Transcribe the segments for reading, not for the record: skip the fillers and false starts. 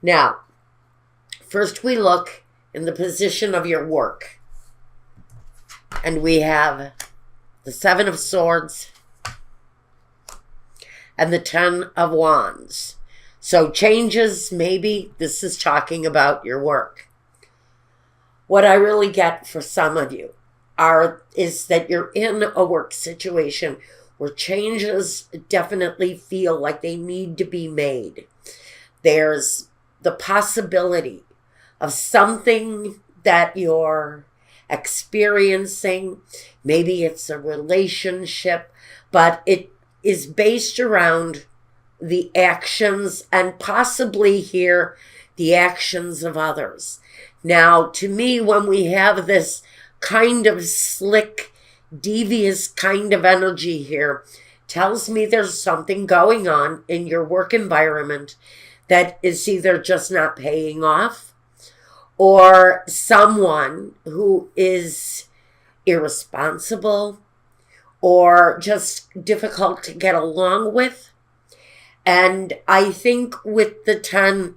Now, first we look in the position of your work. And we have the Seven of Swords and the Ten of Wands. So changes, maybe this is talking about your work. What I really get for some of you is that you're in a work situation where changes definitely feel like they need to be made. There's the possibility of something that you're experiencing. Maybe it's a relationship, but it is based around the actions and possibly here the actions of others. Now, to me, when we have this kind of slick, devious kind of energy here, tells me there's something going on in your work environment that is either just not paying off, or someone who is irresponsible or just difficult to get along with. And I think with the Ten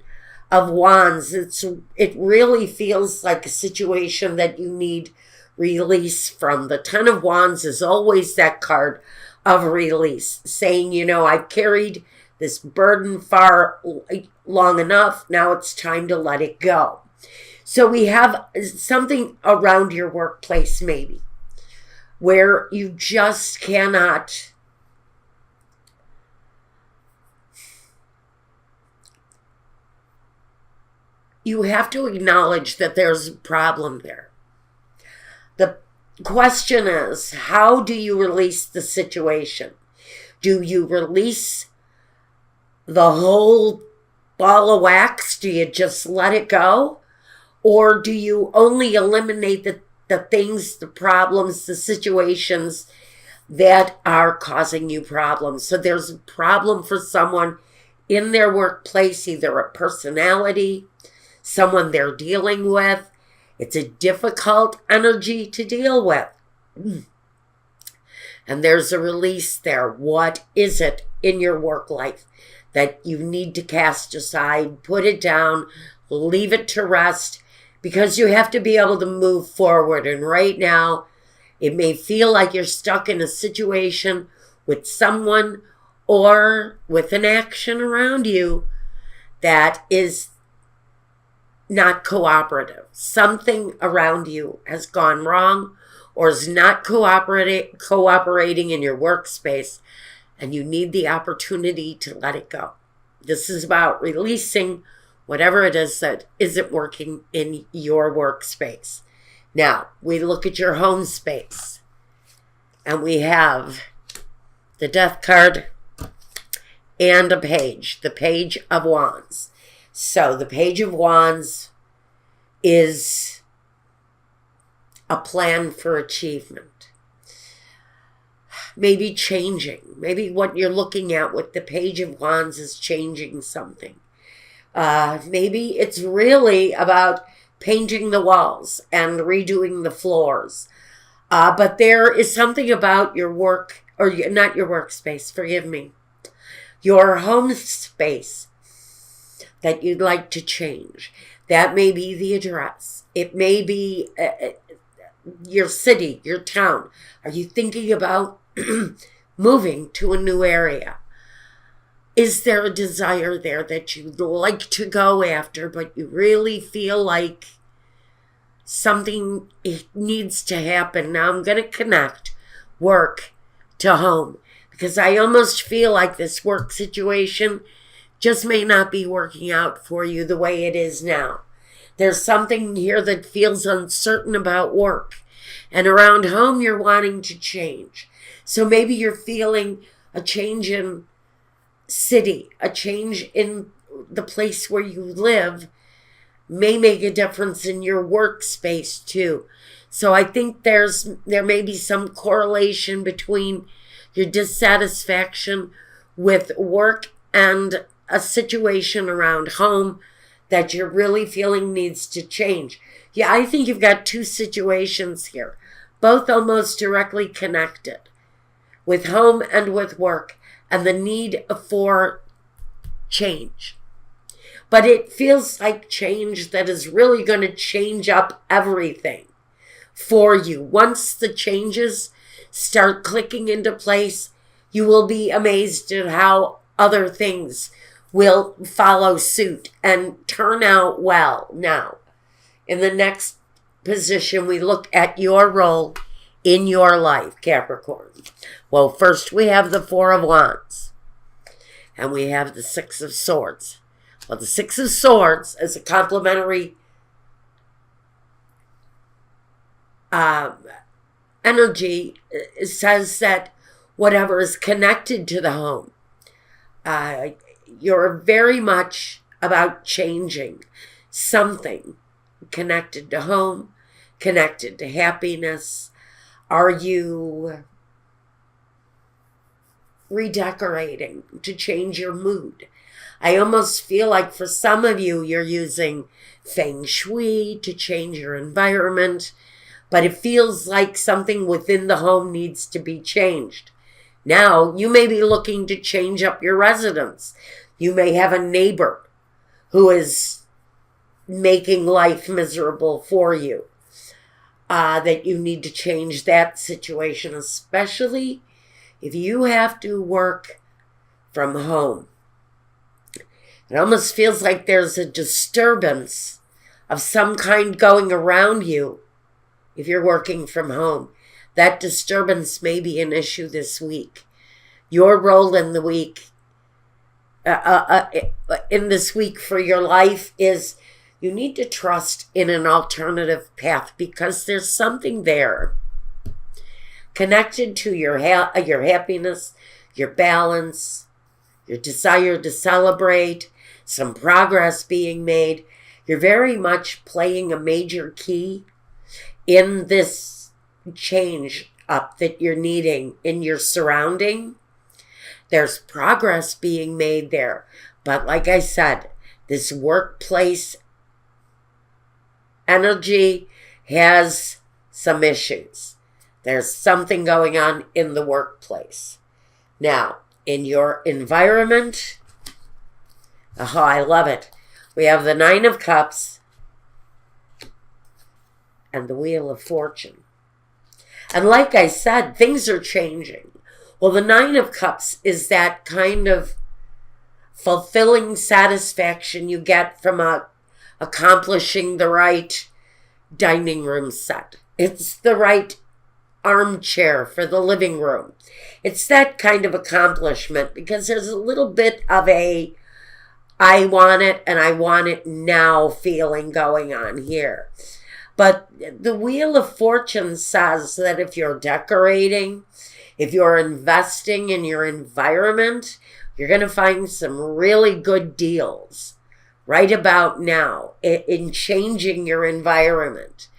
of Wands, it really feels like a situation that you need release from. The Ten of Wands is always that card of release, saying, I've carried this burden far long enough. Now it's time to let it go. So we have something around your workplace maybe where you just cannot you have to acknowledge that there's a problem there. The question is, how do you release the situation? Do you release the whole ball of wax? Do you just let it go? Or do you only eliminate the things, the problems, the situations that are causing you problems? So there's a problem for someone in their workplace, either a personality, someone they're dealing with. It's a difficult energy to deal with. And there's a release there. What is it in your work life that you need to cast aside, put it down, leave it to rest, because you have to be able to move forward. And right now, it may feel like you're stuck in a situation with someone or with an action around you that is not cooperative. Something around you has gone wrong or is not cooperating in your workspace, and you need the opportunity to let it go. This is about releasing whatever it is that isn't working in your workspace. Now, we look at your home space, and we have the Death card and a page, the Page of Wands. So the Page of Wands is a plan for achievement. Maybe changing. Maybe what you're looking at with the Page of Wands is changing something. Maybe it's really about painting the walls and redoing the floors. But there is something about your work, or not your workspace, forgive me, your home space that you'd like to change. That may be the address. It may be your city, your town. Are you thinking about moving to a new area? Is there a desire there that you'd like to go after, but you really feel like something needs to happen? Now I'm going to connect work to home, because I almost feel like this work situation just may not be working out for you the way it is now. There's something here that feels uncertain about work. And around home, you're wanting to change. So maybe you're feeling a change in city, a change in the place where you live may make a difference in your workspace too. So I think there may be some correlation between your dissatisfaction with work and a situation around home that you're really feeling needs to change. Yeah, I think you've got two situations here, both almost directly connected, with home and with work, and the need for change. But it feels like change that is really going to change up everything for you. Once the changes start clicking into place, you will be amazed at how other things will follow suit and turn out well. Now, in the next position, we look at your role in your life, Capricorn. Well, first we have the Four of Wands, and we have the Six of Swords. Well, the Six of Swords is a complementary energy. It says that whatever is connected to the home, you're very much about changing something connected to home, connected to happiness. Are you redecorating to change your mood? I almost feel like for some of you, you're using feng shui to change your environment, but it feels like something within the home needs to be changed. Now, you may be looking to change up your residence. You may have a neighbor who is making life miserable for you, that you need to change that situation, especially if you have to work from home. It almost feels like there's a disturbance of some kind going around you if you're working from home. That disturbance may be an issue this week. Your role in the week, in this week for your life is you need to trust in an alternative path, because there's something there connected to your happiness, your balance, your desire to celebrate, some progress being made. You're very much playing a major key in this change up that you're needing in your surrounding. There's progress being made there. But like I said, this workplace energy has some issues. There's something going on in the workplace. Now, in your environment, oh, I love it. We have the Nine of Cups and the Wheel of Fortune. And like I said, things are changing. Well, the Nine of Cups is that kind of fulfilling satisfaction you get from accomplishing the right dining room set. It's the right armchair for the living room. It's that kind of accomplishment, because there's a little bit of a I want it and I want it now feeling going on here. But the Wheel of Fortune says that if you're decorating, if you're investing in your environment, you're going to find some really good deals right about now in changing your environment.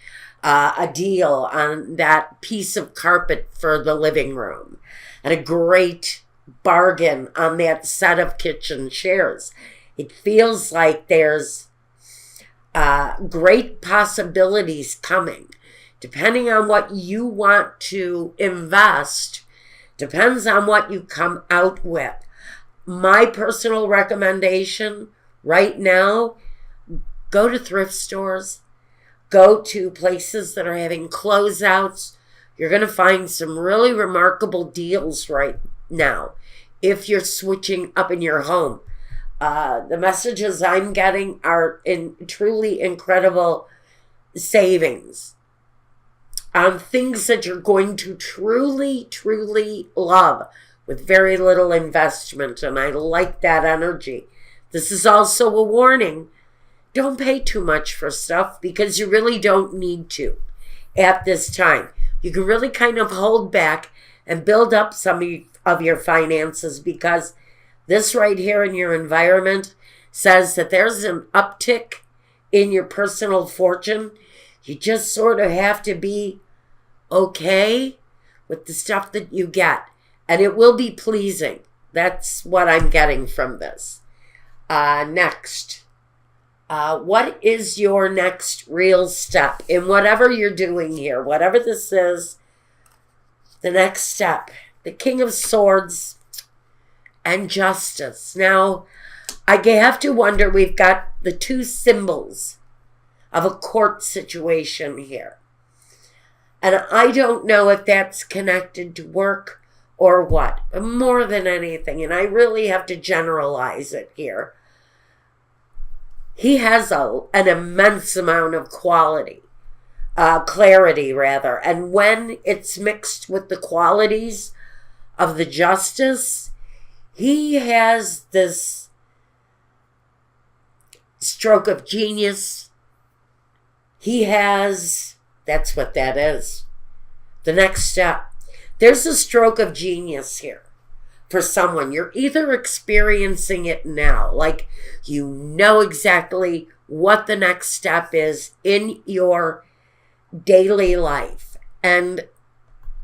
A deal on that piece of carpet for the living room, and a great bargain on that set of kitchen chairs. It feels like there's great possibilities coming. Depending on what you want to invest, depends on what you come out with. My personal recommendation right now, go to thrift stores, go to places that are having closeouts. You're going to find some really remarkable deals right now if you're switching up in your home. The messages I'm getting are in truly incredible savings on things that you're going to truly, truly love with very little investment. And I like that energy. This is also a warning. Don't pay too much for stuff, because you really don't need to at this time. You can really kind of hold back and build up some of your finances, because this right here in your environment says that there's an uptick in your personal fortune. You just sort of have to be okay with the stuff that you get, and it will be pleasing. That's what I'm getting from this. Next. What is your next real step in whatever you're doing here? Whatever this is, the next step. The King of Swords and Justice. Now, I have to wonder, we've got the two symbols of a court situation here. And I don't know if that's connected to work or what, more than anything. And I really have to generalize it here. He has an immense amount of clarity, rather. And when it's mixed with the qualities of the justice, he has this stroke of genius. He has, that's what that is. The next step. There's a stroke of genius here for someone. You're either experiencing it now, like you know exactly what the next step is in your daily life. And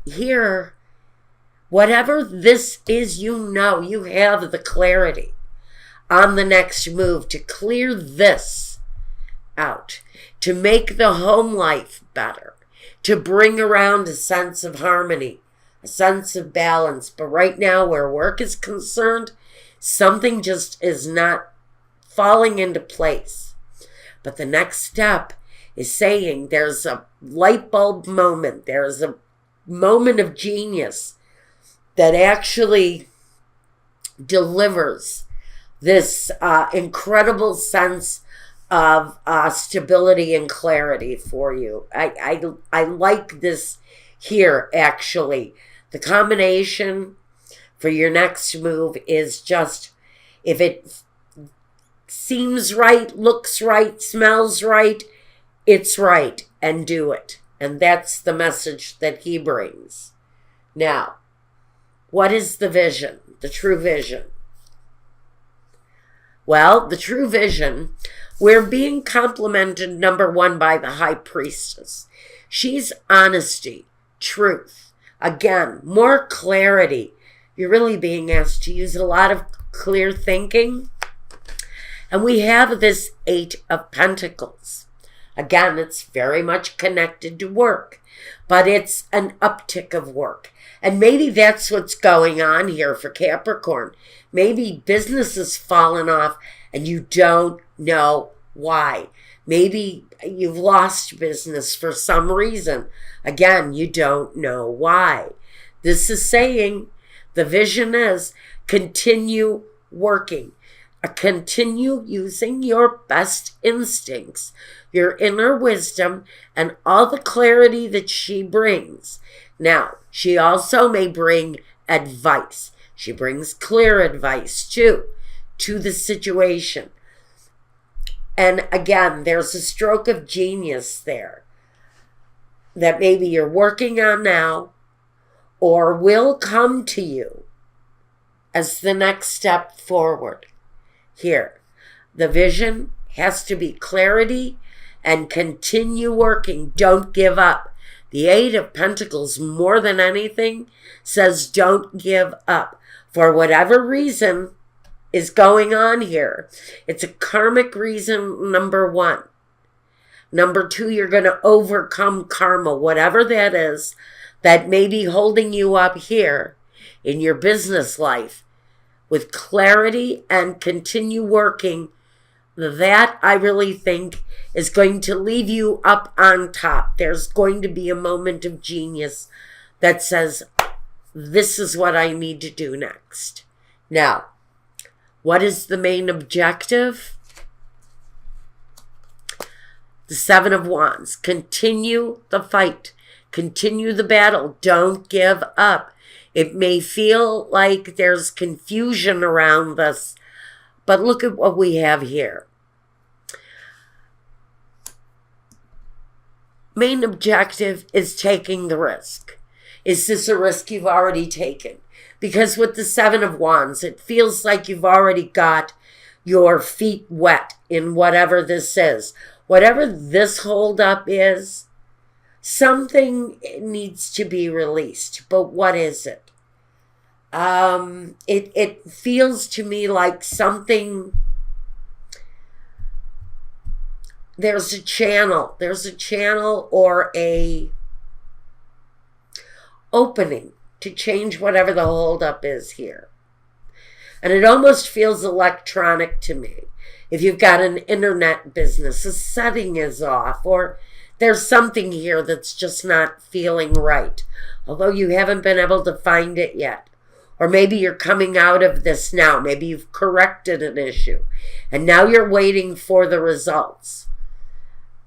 here, whatever this is, you know, you have the clarity on the next move to clear this out, to make the home life better, to bring around a sense of harmony, a sense of balance. But right now, where work is concerned, something just is not falling into place. But the next step is saying there's a light bulb moment, there's a moment of genius that actually delivers this incredible sense of stability and clarity for you. I like this here, actually. The combination for your next move is just, if it seems right, looks right, smells right, it's right, and do it. And that's the message that he brings. Now, what is the vision, the true vision? Well, the true vision, we're being complimented, number one, by the high priestess. She's honesty, truth. Again, more clarity. You're really being asked to use a lot of clear thinking. And we have this 8 of Pentacles. Again, it's very much connected to work, but it's an uptick of work. And maybe that's what's going on here for Capricorn. Maybe business has fallen off and you don't know why. Maybe you've lost business for some reason. Again, you don't know why. This is saying the vision is continue working. Continue using your best instincts, your inner wisdom, and all the clarity that she brings. Now, she also may bring advice. She brings clear advice, too, to the situation. And again, there's a stroke of genius there that maybe you're working on now or will come to you as the next step forward. Here, the vision has to be clarity and continue working. Don't give up. The 8 of Pentacles, more than anything, says don't give up. For whatever reason is going on here, it's a karmic reason, number 1. Number 2, you're going to overcome karma, whatever that is, that may be holding you up here in your business life. With clarity and continue working, that I really think is going to leave you up on top. There's going to be a moment of genius that says, this is what I need to do next. Now, what is the main objective? The 7 of Wands. Continue the fight. Continue the battle. Don't give up. It may feel like there's confusion around this, but look at what we have here. Main objective is taking the risk. Is this a risk you've already taken? Because with the 7 of Wands, it feels like you've already got your feet wet in whatever this is. Whatever this holdup is, something needs to be released. But what is it? It feels to me like something, there's a channel or a opening to change whatever the holdup is here. And it almost feels electronic to me. If you've got an internet business, a setting is off, or there's something here that's just not feeling right, although you haven't been able to find it yet. Or maybe you're coming out of this now. Maybe you've corrected an issue, and now you're waiting for the results.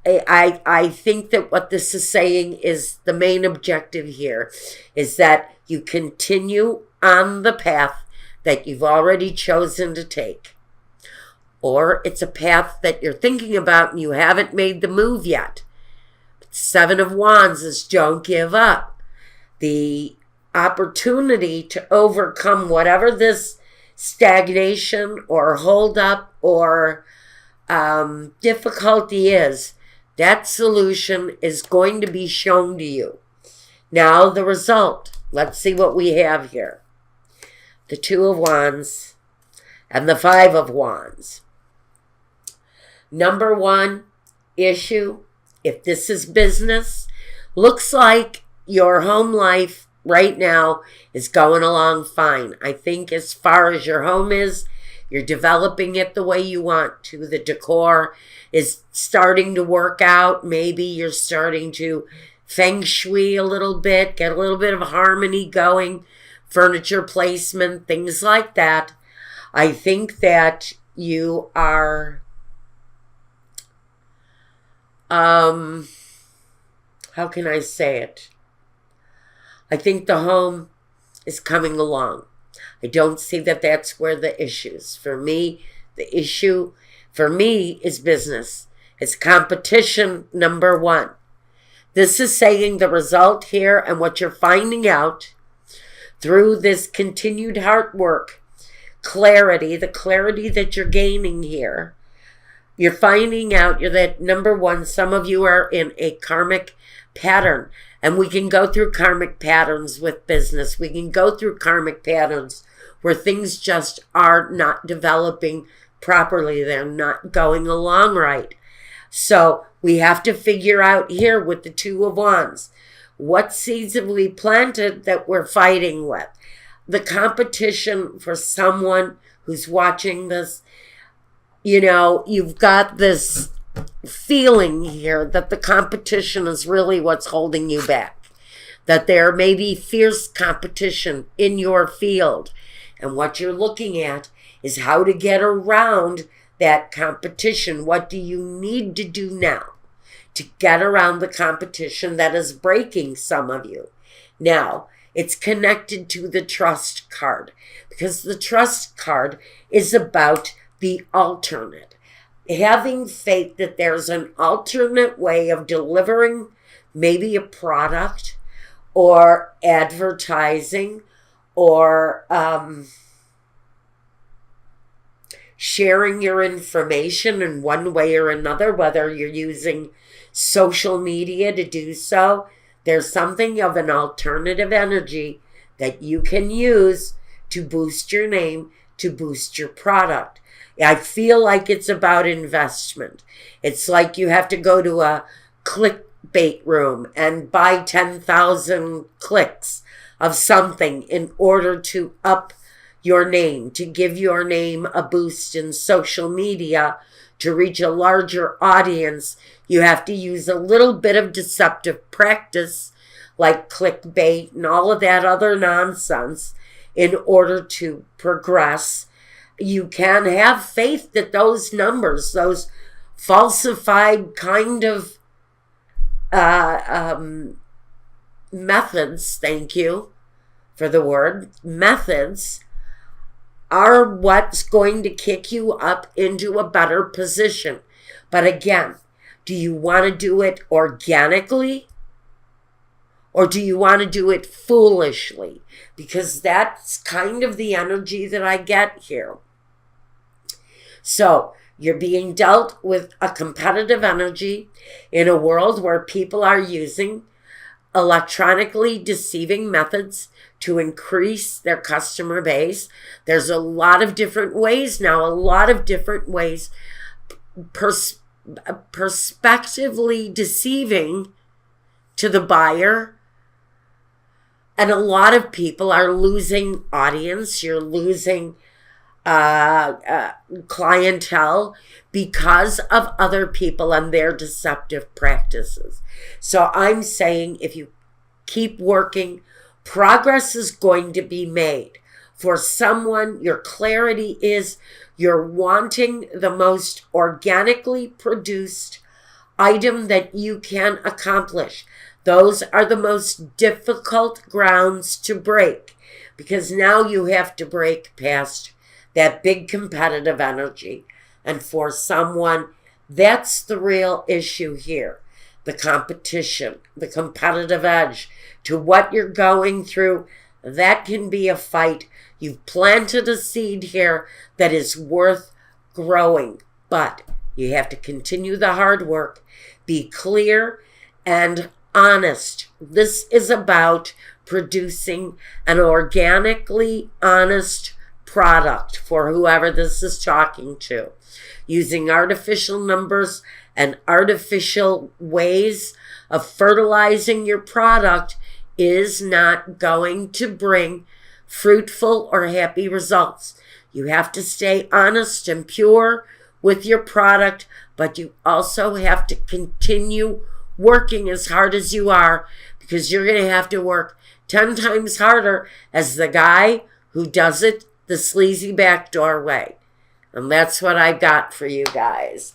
I think that what this is saying is the main objective here is that you continue on the path that you've already chosen to take. Or it's a path that you're thinking about and you haven't made the move yet. Seven of Wands is don't give up. The opportunity to overcome whatever this stagnation or hold up or difficulty is, that solution is going to be shown to you. Now the result. Let's see what we have here. The Two of Wands and the Five of Wands. Number one issue, if this is business, looks like your home life right now is going along fine. I think as far as your home is, you're developing it the way you want to. The decor is starting to work out. Maybe you're starting to feng shui a little bit, get a little bit of harmony going, furniture placement, things like that. I think that you are, how can I say it? I think the home is coming along. I don't see that that's where the issues. For me, the issue for me is business. It's competition, number one. This is saying the result here and what you're finding out through this continued hard work, clarity, the clarity that you're gaining here. You're finding out that, number one, some of you are in a karmic pattern. And we can go through karmic patterns with business. We can go through karmic patterns where things just are not developing properly. They're not going along right. So we have to figure out here with the Two of Wands, what seeds have we planted that we're fighting with? The competition for someone who's watching this, you've got this feeling here that the competition is really what's holding you back. That there may be fierce competition in your field. And what you're looking at is how to get around that competition. What do you need to do now to get around the competition that is breaking some of you? Now, it's connected to the trust card, because the trust card is about the alternate. Having faith that there's an alternate way of delivering maybe a product or advertising or sharing your information in one way or another, whether you're using social media to do so. There's something of an alternative energy that you can use to boost your name, to boost your product. I feel like it's about investment. It's like you have to go to a clickbait room and buy 10,000 clicks of something in order to up your name, to give your name a boost in social media, to reach a larger audience. You have to use a little bit of deceptive practice like clickbait and all of that other nonsense in order to progress. You can have faith that those numbers, those falsified kind of methods, thank you for the word, methods, are what's going to kick you up into a better position. But again, do you want to do it organically? Or do you want to do it foolishly? Because that's kind of the energy that I get here. So you're being dealt with a competitive energy in a world where people are using electronically deceiving methods to increase their customer base. There's a lot of different ways now, a lot of different ways, prospectively deceiving to the buyer. And a lot of people are losing audience. You're losing clientele because of other people and their deceptive practices. So I'm saying if you keep working, progress is going to be made. For someone, your clarity is you're wanting the most organically produced item that you can accomplish. Those are the most difficult grounds to break, because now you have to break past that big competitive energy. And for someone, that's the real issue here. The competition, the competitive edge to what you're going through, that can be a fight. You've planted a seed here that is worth growing, but you have to continue the hard work, be clear and honest. This is about producing an organically honest product for whoever this is talking to. Using artificial numbers and artificial ways of fertilizing your product is not going to bring fruitful or happy results. You have to stay honest and pure with your product, but you also have to continue working as hard as you are, because you're going to have to work 10 times harder as the guy who does it the sleazy backdoor way. And that's what I've got for you guys.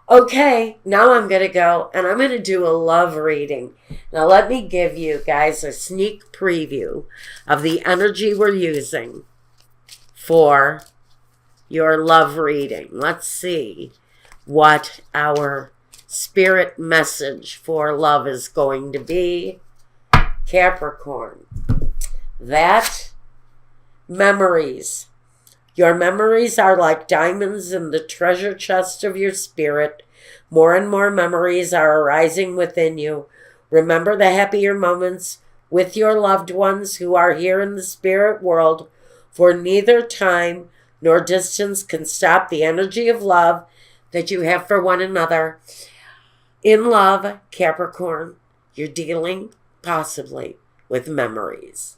Okay, now I'm going to go and I'm going to do a love reading. Now let me give you guys a sneak preview of the energy we're using for your love reading. Let's see what our spirit message for love is going to be. Capricorn. That memories. Your memories are like diamonds in the treasure chest of your spirit. More and more memories are arising within you. Remember the happier moments with your loved ones who are here in the spirit world, for neither time nor distance can stop the energy of love that you have for one another. In love, Capricorn, you're dealing possibly with memories.